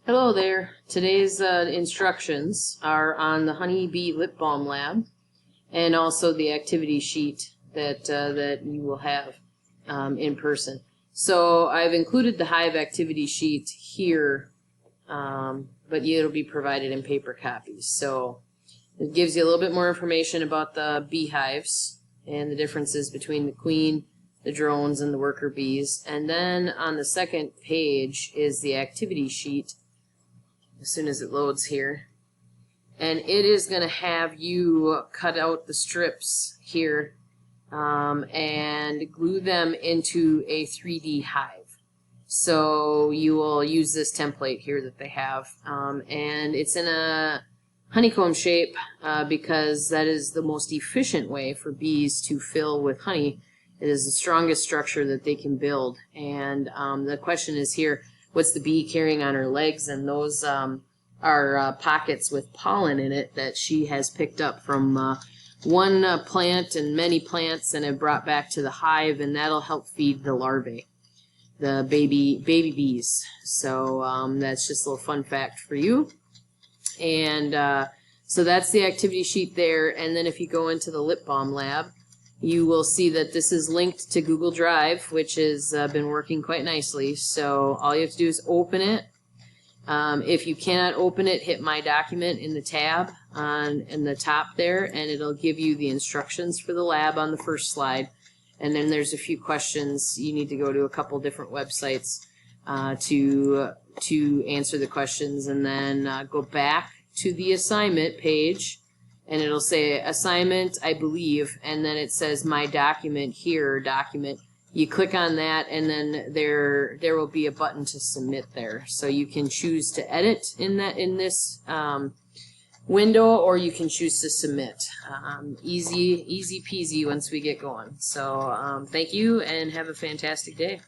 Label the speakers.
Speaker 1: Hello there. Today's instructions are on the Honeybee Lip Balm Lab and also the activity sheet that you will have in person. So I've included the Hive activity sheet here, but it'll be provided in paper copies. So it gives you a little bit more information about the beehives and the differences between the queen, the drones, and the worker bees. And then on the second page is the activity sheet as soon as it loads here. And it is going to have you cut out the strips here and glue them into a 3D hive. So you will use this template here that they have. And it's in a honeycomb shape because that is the most efficient way for bees to fill with honey. It is the strongest structure that they can build. And the question is here, what's the bee carrying on her legs? And those are pockets with pollen in it that she has picked up from one plant and many plants and have brought back to the hive, and that'll help feed the larvae, the baby bees. So that's just a little fun fact for you. And so that's the activity sheet there. And then if you go into the Lip Balm Lab, you will see that this is linked to Google Drive, which has been working quite nicely. So all you have to do is open it. If you cannot open it, hit My Document in the tab in the top there, and it'll give you the instructions for the lab on the first slide. And then there's a few questions. You need to go to a couple different websites to answer the questions, and then go back to the assignment page, and it'll say assignment, I believe, and then it says My Document here, document. You click on that, and then there will be a button to submit there. So you can choose to edit in this window, or you can choose to submit. Easy peasy once we get going. So thank you, and have a fantastic day.